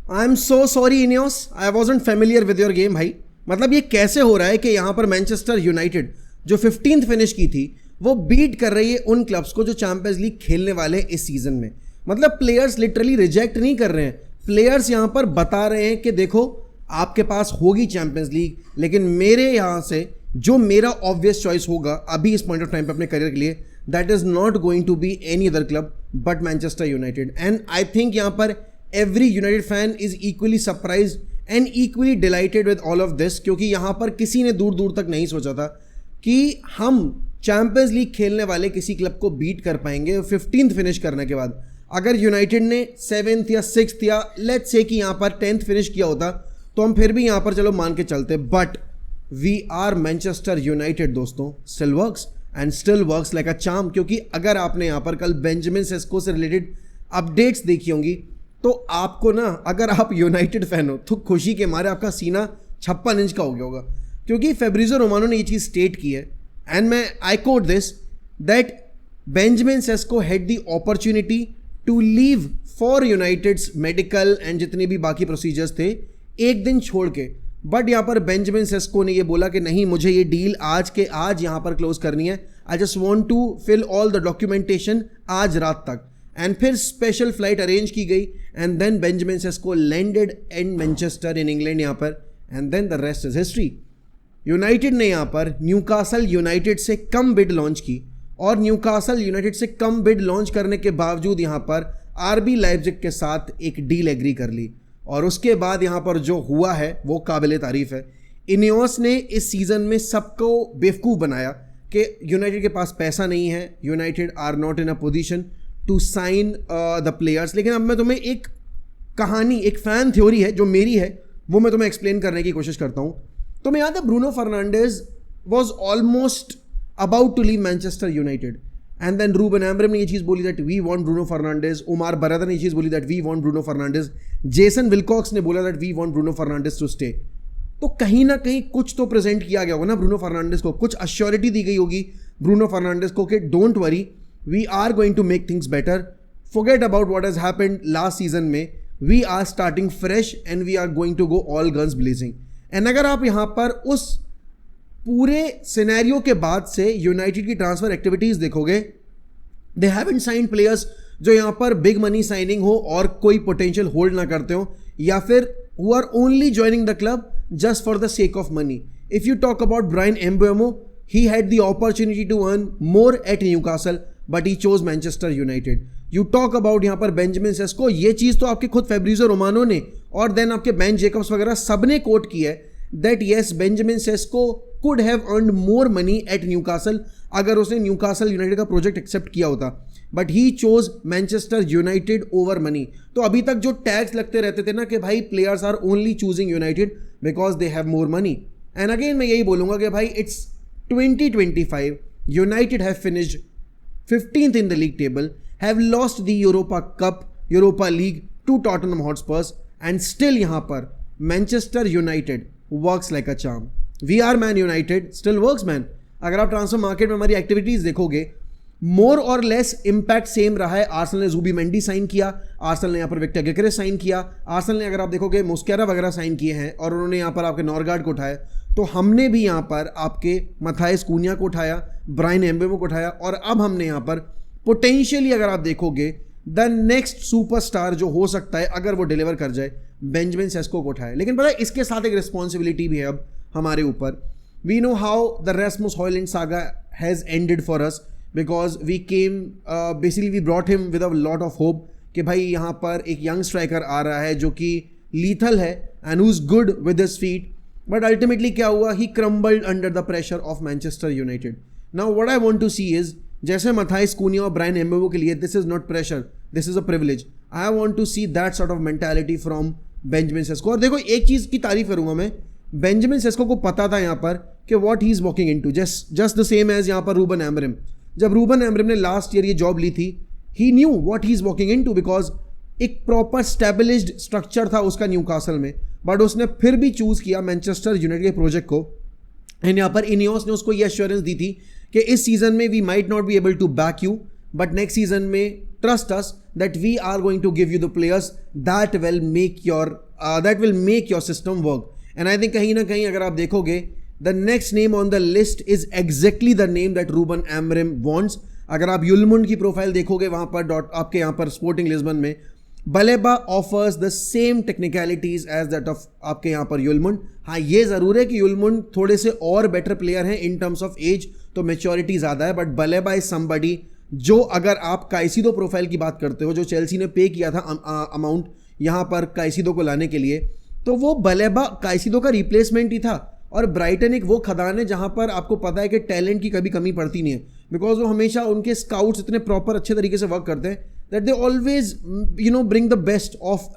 I am so sorry Ineos, I wasn't familiar with your game भाई। मतलब ये कैसे हो रहा है कि यहाँ पर मैनचेस्टर यूनाइटेड जो 15th फिनिश की थी वो बीट कर रही है उन क्लब्स को जो चैंपियंस लीग खेलने वाले हैं इस सीजन में। मतलब प्लेयर्स लिटरली रिजेक्ट नहीं कर रहे हैं, प्लेयर्स यहाँ पर बता रहे हैं कि देखो आपके पास होगी चैंपियंस लीग, लेकिन मेरे यहाँ से जो मेरा ऑब्वियस चॉइस होगा अभी इस पॉइंट ऑफ टाइम पे अपने करियर के लिए, that is not going to be any other club but Manchester United. And I think यहाँ पर every United fan is equally surprised and equally delighted with all of this, क्योंकि यहाँ पर किसी ने दूर दूर तक नहीं सोचा था कि हम चैंपियंस लीग खेलने वाले किसी क्लब को बीट कर पाएंगे 15th फिनिश करने के बाद। अगर यूनाइटेड ने 7th या 6th या लेट्स से कि यहाँ पर 10th फिनिश किया होता तो हम फिर भी यहाँ पर चलो मान के चलते, but we are Manchester United दोस्तों, still works and still works like a charm. क्योंकि अगर आपने यहाँ पर कल बेंजामिन सेस्को से रिलेटेड अपडेट्स देखी होंगी तो आपको ना, अगर आप यूनाइटेड फैन हो तो खुशी के मारे आपका सीना 56 इंच का हो गया होगा, क्योंकि फेब्रिजो रोमानो ने ये चीज़ स्टेट की है एंड मैं I quote this that Benjamin Sesko had the opportunity to leave for United's medical and जितने भी बाकी प्रोसीजर्स थे एक दिन छोड़ के, बट यहाँ पर बेंजामिन सेस्को ने ये बोला कि नहीं, मुझे ये डील आज के आज यहाँ पर क्लोज करनी है, I just want to fill all the documentation आज रात तक। एंड फिर स्पेशल फ्लाइट अरेंज की गई and then Benjamin Sesko landed in Manchester in England यहाँ पर, and then the rest is history. United ने यहाँ पर न्यूकासल यूनाइटेड से कम बिड लॉन्च की और न्यूकासल यूनाइटेड से कम बिड लॉन्च करने के बावजूद यहाँ पर आरबी लाइप्जिग के साथ एक डील एग्री कर ली, और उसके बाद यहाँ पर जो हुआ है वो काबिल तारीफ़ है। इनियोस ने इस सीज़न में सबको बेवकूफ़ बनाया कि यूनाइटेड के पास पैसा नहीं है, United are not in a position to sign the players. लेकिन अब मैं तुम्हें एक कहानी, एक फ़ैन थ्योरी है जो मेरी है, वो मैं तुम्हें एक्सप्लेन करने की कोशिश करता हूँ। तुम्हें याद है Bruno Fernandes was almost about to leave Manchester United and then Ruben Amorim ने ये चीज़ बोली that we want Bruno Fernandes, Omar Berrada ने ये चीज़ बोली that we want Bruno Fernandes, Jason Wilcox ने बोला that we want Bruno Fernandes to stay. तो कहीं ना कहीं कुछ तो प्रेजेंट किया गया होगा ना ब्रूनो फर्नांडिस को, कुछ अश्योरिटी दी गई होगी ब्रूनो फर्नांडिस को कि don't worry, we are going to make things better, forget about what has happened last season में, we are starting fresh and we are going to go all guns blazing। and अगर आप यहाँ पर उस पूरे scenario के बाद से यूनाइटेड की ट्रांसफर एक्टिविटीज देखोगे, दे हैवंट साइंड प्लेयर्स जो यहाँ पर बिग मनी साइनिंग हो और कोई पोटेंशियल होल्ड ना करते हो, या फिर who are only joining the club just for the sake of money। if you talk about Bryan Mbeumo, he had the opportunity to earn more at Newcastle but he chose Manchester United। You talk about यहाँ पर Benjamin Sesko, ये चीज़ तो आपके खुद Fabrizio Romano ने और then आपके Ben Jacob's वगैरह सब ने कोट की है that yes Benjamin Sesko could have earned more money at Newcastle अगर उसने न्यूकासल यूनाइटेड का प्रोजेक्ट एक्सेप्ट किया होता, but he chose Manchester United over money. तो अभी तक जो टैग्स लगते रहते थे ना कि भाई players are only choosing United because they have more money, and again मैं यही बोलूँगा कि भाई it's 2025, United have finished 15th in the league table, have lost the Europa Cup, Europa League to Tottenham Hotspurs, and still यहाँ पर Manchester United works like a charm। We are Man United, still works man। अगर आप transfer market में हमारी activities देखोगे, मोर और less impact same रहा है। आर्सेनल ने ज़ूबी मेंडी साइन किया, आर्सेनल ने यहाँ पर विक्टर गिकेरेस साइन किया, आर्सेनल ने अगर आप देखोगे मुस्केरा वगैरह साइन किए हैं और उन्होंने यहाँ पर आपके नॉर्गार्ड को उठाया, तो हमने भी यहाँ पर आपके मथाइस कूनिया को उठाया, ब्रायन एम्बेमो को उठाया, और अब हमने यहाँ पर पोटेंशियली अगर आप देखोगे द नेक्स्ट सुपरस्टार जो हो सकता है अगर वो डिलीवर कर जाए, बेंजामिन सेस्को को उठाया। लेकिन पता है इसके साथ एक रिस्पॉन्सिबिलिटी भी है अब हमारे ऊपर। We know how the Rasmus Hojlund saga has ended for us because we came basically we brought him with a lot of hope कि भाई यहाँ पर एक यंग स्ट्राइकर आ रहा है जो कि लीथल है and who is good with his feet, but ultimately क्या हुआ, he crumbled under the pressure of Manchester United. Now what I want to see is, जैसे मथाइस कूनिया और ब्रायन एम्बेमो के लिए this is not pressure, this is a privilege, I want to see that sort of mentality from Benjamin Sesko. और देखो एक चीज़ की तारीफ करूंगा मैं, बेंजामिन सेस्को को पता था यहाँ पर कि what he is walking into, just the same as यहाँ पर रूबन एमरम। जब रूबन एमरम ने लास्ट ईयर ये जॉब ली थी, he knew what he is walking into because एक प्रॉपर स्टैब्लिश्ड स्ट्रक्चर था उसका न्यूकासल में, बट उसने फिर भी चूज़ किया मैनचेस्टर यूनाइटेड के प्रोजेक्ट को। एंड यहाँ पर इनियोस ने उसको ये एश्योरेंस दी थी कि इस सीजन में we might not be able to back you, but next season में trust us that we are going to give you the players that will make your system work. And I think कहीं ना कहीं अगर आप देखोगे, the next name on the list is exactly the name that Ruben Amorim wants. अगर आप युलमुंड की profile देखोगे वहां पर आपके यहाँ पर स्पोर्टिंग लिस्बन में, Baleba offers the same technicalities as that of आपके यहाँ पर युलमुंड. हाँ, ये जरूर है कि युलमुंड थोड़े से और बेटर प्लेयर हैं इन टर्म्स ऑफ एज, तो मेच्योरिटी ज़्यादा है, बट बलेबा इज समबडी जो, अगर आप काइसिडो प्रोफाइल की बात करते हो, जो चेल्सी ने पे किया था अमाउंट यहाँ पर काइसिडो को लाने के लिए, तो वो बलेबा काइसिडो का रिप्लेसमेंट ही था. और ब्राइटन एक वो खदान है जहाँ पर आपको पता है कि टैलेंट की कभी कमी पड़ती नहीं है, बिकॉज वो हमेशा उनके स्काउट्स इतने प्रॉपर अच्छे तरीके से वर्क करते हैं that they always bring the best of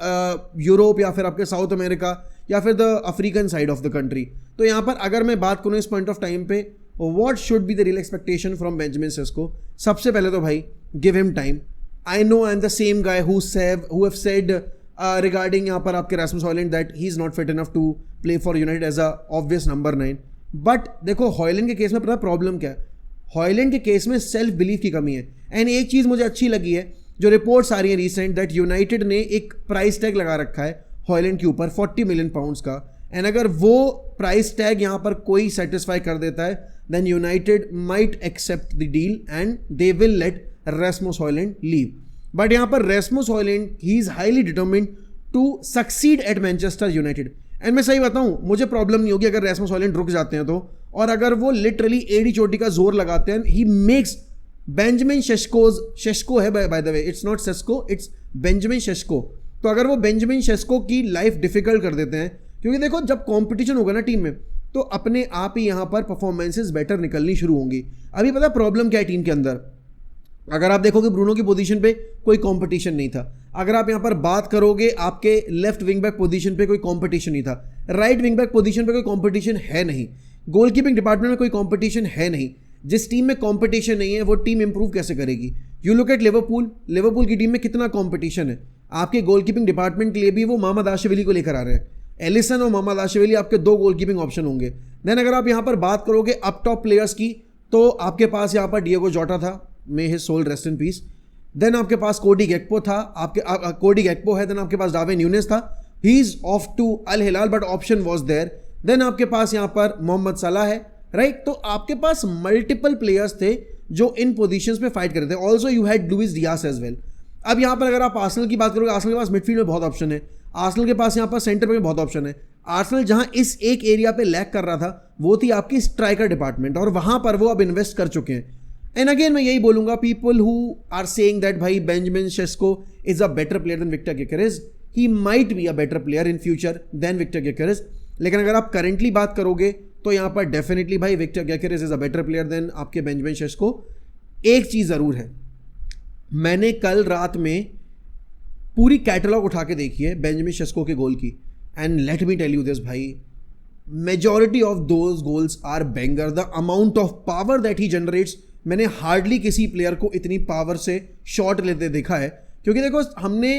Europe या फिर आपके साउथ अमेरिका या फिर the African side of the country. तो यहाँ पर अगर मैं बात करूँ इस पॉइंट ऑफ टाइम पे, what should be the real expectation from Benjamin Sesko? सबसे पहले तो भाई give him time. I know I am the same guy who have said regarding यहाँ पर आपके Rasmus Højlund that he is not fit enough to play for United as a obvious number 9. But देखो Hojlund के case में पता problem क्या है? Højlund के केस में सेल्फ बिलीफ की कमी है. एंड एक चीज़ मुझे अच्छी लगी है, जो रिपोर्ट्स आ रही है रीसेंट, दैट यूनाइटेड ने एक प्राइस टैग लगा रखा है हॉयलैंड के ऊपर 40 मिलियन पाउंड्स का. एंड अगर वो प्राइस टैग यहाँ पर कोई सेटिस्फाई कर देता है, then United might accept the deal and they will let Rasmus Hojlund leave. But यहाँ पर Rasmus Hojlund he is highly determined to succeed at Manchester United. And मैं सही बताऊं, मुझे प्रॉब्लम नहीं होगी अगर रास्मस हॉयलैंड रुक जाते हैं तो, और अगर वो लिटरली एडी चोटी का जोर लगाते हैं, ही मेक्स बेंजामिन शेस्को है by the way, it's not Sesko, it's Benjamin Sesko. तो अगर वो बेंजामिन शेस्को की लाइफ डिफिकल्ट कर देते हैं, क्योंकि देखो जब कंपटीशन होगा ना टीम में, तो अपने आप ही यहाँ पर परफॉर्मेंसेज बेटर निकलनी शुरू होंगी. अभी पता प्रॉब्लम क्या है टीम के अंदर? अगर आप देखोगे ब्रूनो की पोजीशन पे कोई कंपटीशन नहीं था. अगर आप यहाँ पर बात करोगे आपके लेफ्ट विंग बैक पोजीशन पे कोई कंपटीशन नहीं था. राइट विंग बैक पोजीशन पे कोई कंपटीशन है नहीं. गोलकीपिंग डिपार्टमेंट में कोई कंपटीशन है नहीं. जिस टीम में कंपटीशन नहीं है वो टीम इंप्रूव कैसे करेगी? यू लुक एट लिवरपूल की टीम में कितना कंपटीशन है. आपके गोलकीपिंग डिपार्टमेंट के लिए भी वो मोहम्मद को लेकर आ रहे हैं. एलिसन और मोहम्मद आपके 2 गोलकीपिंग ऑप्शन होंगे. देन अगर आप यहाँ पर बात करोगे अप टॉप प्लेयर्स की, तो आपके पास यहाँ पर डिएगो जोटा था, may his soul rest in peace. Then आपके पास कोडी गैक्पो था, कोडी गैक्पो है. देन आपके पास डार्विन न्यूनेस था, he is off to Al Hilal but option was there. Then आपके पास यहाँ पर मोहम्मद सलाह है, राइट. तो आपके पास मल्टीपल प्लेयर्स थे जो इन पोजीशंस पे फाइट कर रहे थे. Also you had Luis Diaz as well. अब यहाँ पर अगर आप आर्सेनल की बात करोगे, आर्सेनल के पास मिडफील्ड में बहुत ऑप्शन है, आर्सेनल के पास यहाँ पर सेंटर में बहुत ऑप्शन है. आर्सेनल जहां इस एक एरिया पे लैक कर रहा था वो थी आपकी स्ट्राइकर डिपार्टमेंट, और वहां पर वो अब इन्वेस्ट कर चुके हैं. एंड अगेन मैं यही बोलूंगा, people who are saying that भाई Benjamin Sesko is a better player than Victor gyökeres, he might be a better player in future than Victor gyökeres. लेकिन अगर आप करेंटली बात करोगे तो यहाँ पर डेफिनेटली भाई Victor gyökeres is a better player than आपके बेंजामिन शेस्को. एक चीज जरूर है, मैंने कल रात में पूरी कैटलॉग उठा के देखी है बेंजामिन शेस्को के गोल की, and let me tell you this भाई, majority of those goals are banger. The amount of power that he generates, मैंने हार्डली किसी प्लेयर को इतनी पावर से शॉट लेते देखा है. क्योंकि देखो हमने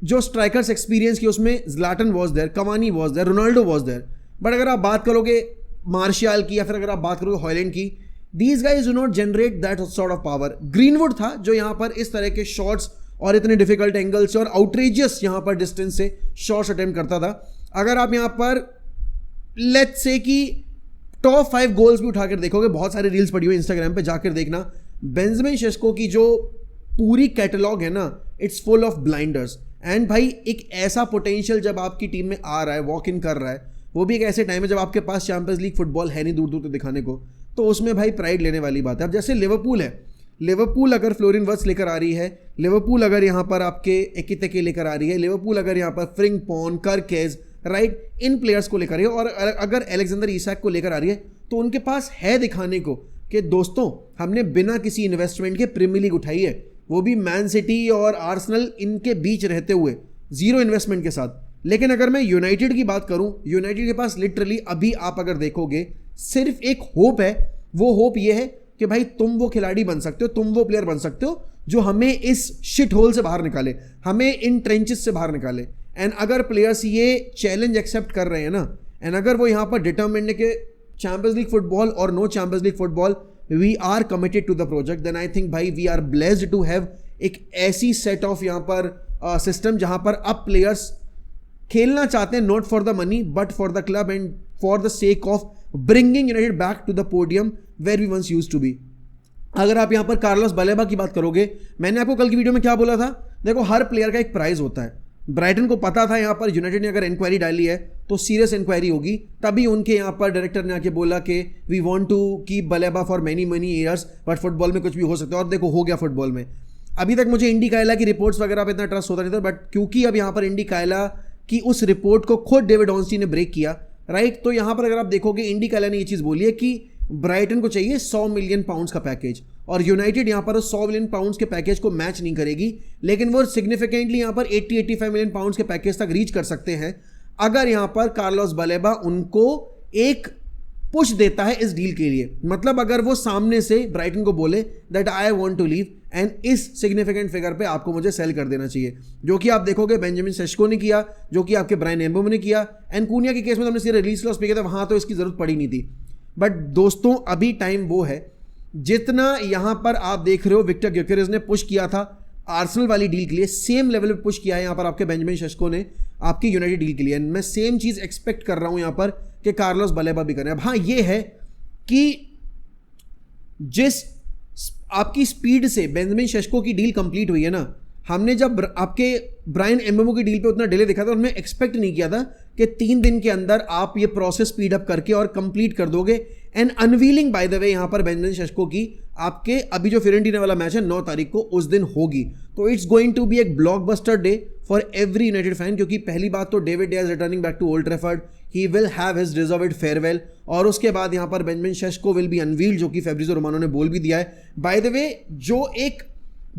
जो स्ट्राइकर्स एक्सपीरियंस किया उसमें Zlatan was there, Cavani was there, Ronaldo was there. But अगर आप बात करोगे मार्शियल की या फिर अगर आप बात करोगे हॉयलैंड की, these guys do not generate that sort of power. Greenwood था जो यहाँ पर इस तरह के शॉट्स और इतने डिफिकल्ट एंगल से और आउटरेजियस यहाँ पर डिस्टेंस से शॉट्स अटेम्प्ट करता था. अगर आप यहाँ पर लेट्स से कि टॉप 5 गोल्स भी उठाकर देखोगे, बहुत सारी रील्स पड़ी हुई इंस्टाग्राम पे, जाकर देखना. बेंजामिन शेस्को की जो पूरी कैटलॉग है ना, it's full of blinders. And भाई एक ऐसा पोटेंशियल जब आपकी टीम में आ रहा है, वॉक इन कर रहा है, वो भी एक ऐसे टाइम है जब आपके पास चैंपियंस लीग फुटबॉल है नहीं दूर दूर तक दिखाने को, तो उसमें भाई प्राइड लेने वाली बात है. अब जैसे लिवरपूल है, लिवरपूल अगर फ्लोरिन वर्थ लेकर आ रही है, लिवरपूल अगर यहाँ पर आपके एकितेके लेकर आ रही है, लिवरपूल अगर यहाँ पर फ्रिंगपॉन, कर्केज, राइट, इन प्लेयर्स को लेकर आ रही है, और अगर अलेक्जेंडर इसाक को लेकर आ रही है, तो उनके पास है दिखाने को कि दोस्तों हमने बिना किसी इन्वेस्टमेंट के प्रीमियर लीग उठाई है, वो भी मैन सिटी और आर्सेनल इनके बीच रहते हुए, जीरो इन्वेस्टमेंट के साथ. लेकिन अगर मैं यूनाइटेड की बात करूं, यूनाइटेड के पास लिटरली अभी आप अगर देखोगे सिर्फ एक होप है. वो होप ये है कि भाई तुम वो खिलाड़ी बन सकते हो, तुम वो प्लेयर बन सकते हो जो हमें इस शिट होल से बाहर निकाले, हमें इन ट्रेंचेस से बाहर निकाले. एंड अगर प्लेयर्स ये चैलेंज एक्सेप्ट कर रहे हैं ना, एंड अगर वो यहाँ पर डिटरमिन्ड है कि चैंपियंस लीग फुटबॉल और no Champions League football, we are committed to the project, then I think भाई we are blessed to have एक ऐसी सेट ऑफ यहाँ पर सिस्टम जहां पर अब प्लेयर्स खेलना चाहते हैं not for the money but for the club and for the sake of bringing United back to the podium where we once used to be. अगर आप यहां पर कार्लोस बलेबा की बात करोगे, मैंने आपको कल की वीडियो में क्या बोला था, देखो हर प्लेयर का एक प्राइस होता है। ब्राइटन को पता था यहां पर यूनाइटेड ने अगर इंक्वायरी डाली है तो सीरियस इंक्वायरी होगी, तभी उनके यहां पर डायरेक्टर ने आके बोला कि we want to keep Baleba for many many years, but football में कुछ भी हो सकता है। और देखो हो गया फुटबॉल में। अभी तक मुझे इंडी कायला की रिपोर्ट्स वगैरह पे इतना ट्रस्ट होता नहीं था, बट क्योंकि अब यहां पर इंडी कायला की उस रिपोर्ट को खुद डेविड ऑर्नस्टीन ने ब्रेक किया, राइट, तो यहां पर अगर आप देखोगे इंडी कायला ने ये चीज बोली है कि ब्राइटन को चाहिए 100 मिलियन पाउंड्स का पैकेज, और यूनाइटेड यहां पर 100 मिलियन पाउंड्स के पैकेज को मैच नहीं करेगी, लेकिन वो सिग्निफिकेंटली यहां पर 80-85 मिलियन पाउंड्स के पैकेज तक रीच कर सकते हैं अगर यहां पर कार्लोस बलेबा उनको एक पुश देता है इस डील के लिए। मतलब अगर वो सामने से ब्राइटन को बोले that I want to leave and इस सिग्निफिकेंट फिगर पे आपको मुझे सेल कर देना चाहिए, जो कि आप देखोगे बेंजामिन सेस्को ने किया, जो कि आपके ब्रायन एम्बोमो ने किया, एंड कूनिया के केस में तो हमने सीधे रिलीज क्लॉज पे किया था, वहां तो इसकी जरूरत पड़ी नहीं थी। बट दोस्तों अभी टाइम वो है जितना यहां पर आप देख रहे हो विक्टर ग्योकेरेस ने पुश किया था आर्सेनल वाली डील के लिए, सेम लेवल पे पुश किया है यहां पर आपके बेंजामिन सेस्को ने आपकी यूनाइटेड डील के लिए। मैं सेम चीज एक्सपेक्ट कर रहा हूं यहां पर कि कार्लोस बलेबा भी करें। अब हाँ ये है कि जिस आपकी स्पीड से बेंजामिन सेस्को की डील कंप्लीट हुई है ना, हमने जब आपके ब्रायन एम्बोमो की डील पे उतना डिले देखा था, उनमें एक्सपेक्ट नहीं किया था कि 3 दिन के अंदर आप ये प्रोसेस स्पीड अप करके और कंप्लीट कर दोगे। एंड अनवीलिंग बाय द वे यहां पर बेंजामिन सेस्को की आपके अभी जो फिरेंटीना वाला मैच है 9 तारीख को उस दिन होगी, तो इट्स गोइंग टू बी एक blockbuster day for every United fan. क्योंकि पहली बात तो David de Gea returning back to Old Trafford, he will have his deserved farewell, और उसके बाद यहां पर Benjamin Sesko will be unveiled, जो कि फैब्रिज़ो रोमानो ने बोल भी दिया है। बाय द वे जो एक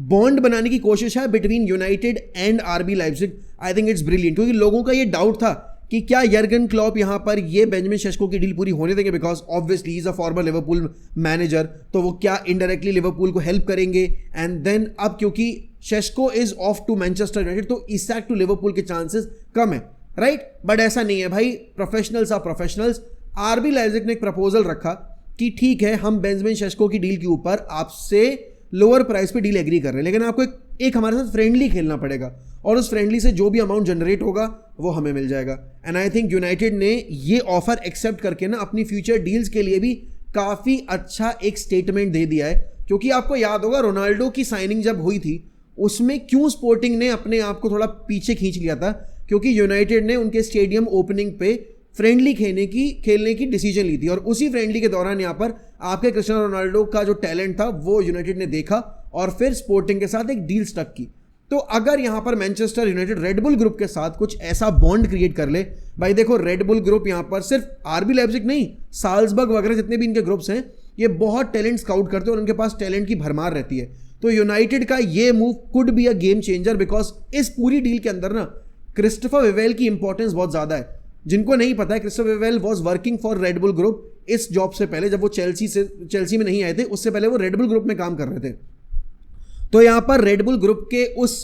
बॉन्ड बनाने की कोशिश है between United and RB Leipzig, I think it's brilliant. क्योंकि लोगों का ये डाउट था कि क्या यर्गन क्लॉप यहां पर ये बेंजामिन सेस्को की डील पूरी होने देंगे, because obviously is a former Liverpool manager, तो वो क्या इनडायरेक्टली लिवरपूल को हेल्प करेंगे। एंड देन अब क्योंकि Sesko is off to Manchester United, तो इसैक टू लिवरपूल के चांसेस कम है, राइट। बट ऐसा नहीं है भाई, professionals are professionals. RB Leipzig ने एक प्रपोजल रखा कि ठीक है हम बेंजामिन सेस्को की डील के ऊपर आपसे लोअर प्राइस पे डील एग्री कर रहे हैं, लेकिन आपको एक हमारे साथ फ्रेंडली खेलना पड़ेगा, और उस फ्रेंडली से जो भी अमाउंट जनरेट होगा वो हमें मिल जाएगा। एंड आई थिंक यूनाइटेड ने ये ऑफर एक्सेप्ट करके ना अपनी फ्यूचर डील्स के लिए भी काफ़ी अच्छा एक स्टेटमेंट दे दिया है। क्योंकि आपको याद होगा रोनाल्डो की साइनिंग जब हुई थी उसमें क्यों स्पोर्टिंग ने अपने आप को थोड़ा पीछे खींच लिया था, क्योंकि यूनाइटेड ने उनके स्टेडियम ओपनिंग पे फ्रेंडली खेलने की डिसीजन ली थी, और उसी फ्रेंडली के दौरान यहाँ पर आपके क्रिस्टियानो रोनाल्डो का जो टैलेंट था वो यूनाइटेड ने देखा और फिर स्पोर्टिंग के साथ एक डील स्टक की। तो अगर यहाँ पर मैनचेस्टर यूनाइटेड रेडबुल ग्रुप के साथ कुछ ऐसा बॉन्ड क्रिएट कर ले, भाई देखो रेडबुल ग्रुप यहाँ पर सिर्फ आरबी लाइप्जिग नहीं, साल्जबर्ग वगैरह जितने भी इनके ग्रुप्स हैं ये बहुत टैलेंट स्काउट करते हैं और उनके पास टैलेंट की भरमार रहती है। तो यूनाइटेड का ये move could be a game changer, because इस पूरी डील के अंदर ना क्रिस्टोफर विवेल की इंपॉर्टेंस बहुत ज्यादा है। जिनको नहीं पता है, Christopher Vivel was working for Red Bull group इस जॉब से पहले, जब वो चेल्सी में नहीं आए थे उससे पहले वो रेडबुल ग्रुप में काम कर रहे थे। तो यहां पर रेडबुल ग्रुप के उस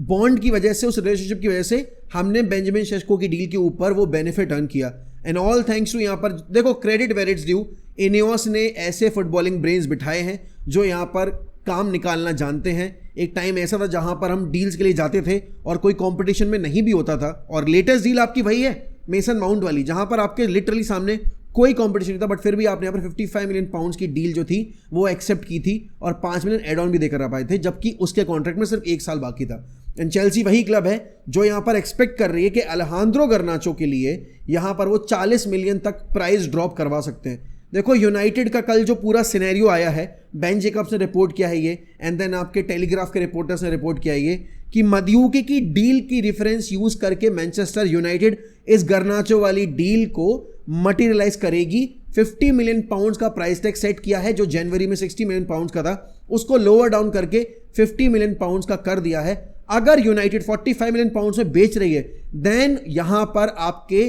बॉन्ड की वजह से, उस रिलेशनशिप की वजह से हमने बेंजामिन सेस्को की डील के ऊपर वो बेनिफिट अर्न किया। एंड ऑल थैंक्स टू, यहां पर देखो क्रेडिट वेयर इट्स ड्यू, इनेओस ने ऐसे फुटबॉलिंग ब्रेन्स बिठाए हैं जो यहां पर काम निकालना जानते हैं। एक टाइम ऐसा था जहां पर हम डील्स के लिए जाते थे और कोई कंपटीशन में नहीं भी होता था, और लेटेस्ट डील आपकी वही है मेसन माउंट वाली, जहां पर आपके लिटरली सामने कोई कंपटीशन नहीं था, बट फिर भी आपने यहाँ पर 55 मिलियन पाउंड्स की डील जो थी वो एक्सेप्ट की थी और 5 मिलियन एड ऑन भी देकर आ पाए थे, जबकि उसके कॉन्ट्रैक्ट में सिर्फ 1 साल बाकी था। एंड चेल्सी वही क्लब है जो यहाँ पर एक्सपेक्ट कर रही है कि अलेहांद्रो गर्नाचो के लिए यहाँ पर वो 40 मिलियन तक प्राइस ड्रॉप करवा सकते हैं। देखो यूनाइटेड का कल जो पूरा सिनेरियो आया है, बेन जेकब्स ने रिपोर्ट किया है ये, एंड देन आपके टेलीग्राफ के रिपोर्टर्स ने रिपोर्ट किया है ये, कि मद्यूके की डील की रेफरेंस यूज करके मैनचेस्टर यूनाइटेड इस गर्नाचो वाली डील को मटेरियलाइज करेगी। 50 मिलियन पाउंड्स का प्राइस टैग सेट किया है, जो जनवरी में 60 मिलियन पाउंड्स का था, उसको लोअर डाउन करके 50 मिलियन पाउंड्स का कर दिया है। अगर यूनाइटेड 45 मिलियन पाउंड्स में बेच रही है, देन यहां पर आपके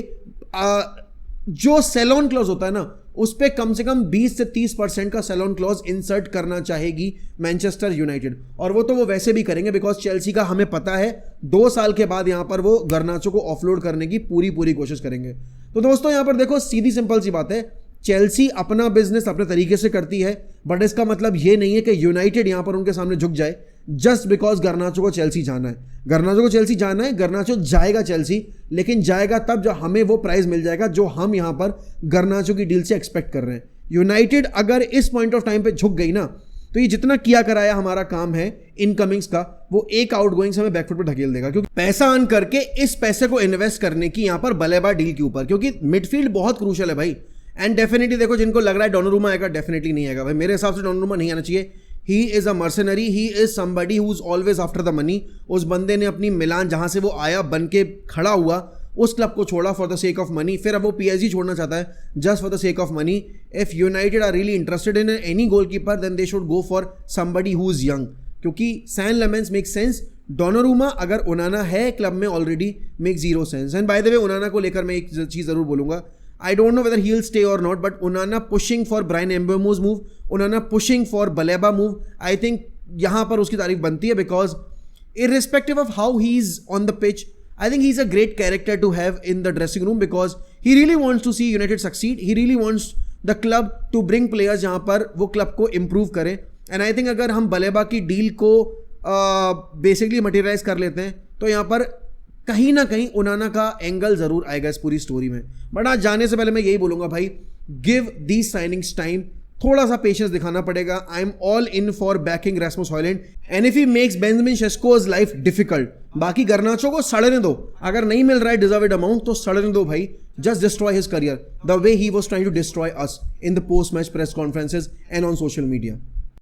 जो सेलोन क्लॉज होता है ना, उस पे कम से कम 20 से 30% का सेलोन क्लॉज इंसर्ट करना चाहेगी मैनचेस्टर यूनाइटेड, और वो तो वो वैसे भी करेंगे बिकॉज चेल्सी का हमें पता है 2 साल के बाद यहां पर वो गर्नाचो को ऑफलोड करने की पूरी कोशिश करेंगे। तो दोस्तों यहां पर देखो सीधी सिंपल सी बात है, चेल्सी अपना बिजनेस अपने तरीके से करती है, बट इसका मतलब ये नहीं है कि यूनाइटेड यहां पर उनके सामने झुक जाए। जस्ट बिकॉज गर्नाचो को चेल्सी जाना है। गर्नाचो को चेल्सी जाना है, गर्नाचो जाएगा चेल्सी, लेकिन जाएगा तब जब हमें वो प्राइस मिल जाएगा जो हम यहाँ पर गर्नाचो की डील से एक्सपेक्ट कर रहे हैं। यूनाइटेड अगर इस पॉइंट ऑफ टाइम पे झुक गई ना, तो ये जितना किया कराया हमारा काम है इनकमिंग्स का, वो एक आउटगोइंग से हमें बैकफुट पर ढकेल देगा, क्योंकि पैसा अर्न करके इस पैसे को इन्वेस्ट करने की यहाँ पर बलेबा डील के ऊपर, क्योंकि मिडफील्ड बहुत क्रूशियल है भाई। एंड डेफिनेटली देखो, जिनको लग रहा है डोनारुमा आएगा, डेफिनेटली नहीं आएगा भाई। मेरे हिसाब से डोनारुमा नहीं आना चाहिए। He is a mercenary, he is somebody who is always after the money. उस बंदे ने अपनी मिलान जहां से वो आया बन के खड़ा हुआ, उस क्लब को छोड़ा for the sake of money. फिर अब वो PSG छोड़ना चाहता है just for the sake of money. If United are really interested in any goalkeeper, then they should go for somebody who is young, क्योंकि Senne Lammens make sense. Donnarumma अगर Onana है club में already, make zero sense. And by the way, Onana को लेकर मैं एक चीज़ जरूर बोलूंगा, I don't know whether he'll stay or not, but Onana pushing for Brian Mbeumo's move, Onana pushing for Baleba move, I think यहाँ पर उसकी तारीफ बनती है, because irrespective of how he's on the pitch, I think he's a great character to have in the dressing room, because he really wants to see United succeed. He really wants the club to bring players जहाँ पर वो club को improve करें. And I think अगर हम Baleba की deal को basically materialise कर लेते हैं, तो यहाँ पर कहीं ना कहीं ओनाना का एंगल जरूर आएगा इस पूरी स्टोरी में। बट आज जाने से पहले मैं यही बोलूंगा भाई, गिव दीज साइनिंग्स टाइम, थोड़ा सा पेशेंस दिखाना पड़ेगा। I am all in for backing Rasmus Hojlund, and if he makes Benjamin Sesko's life difficult, बाकी गर्नाचो को सड़ने दो। अगर नहीं मिल रहा है डिजर्वेड अमाउंट, तो सड़ने दो भाई। Just destroy his career the way he was trying to destroy us in the post match press conferences and on social media.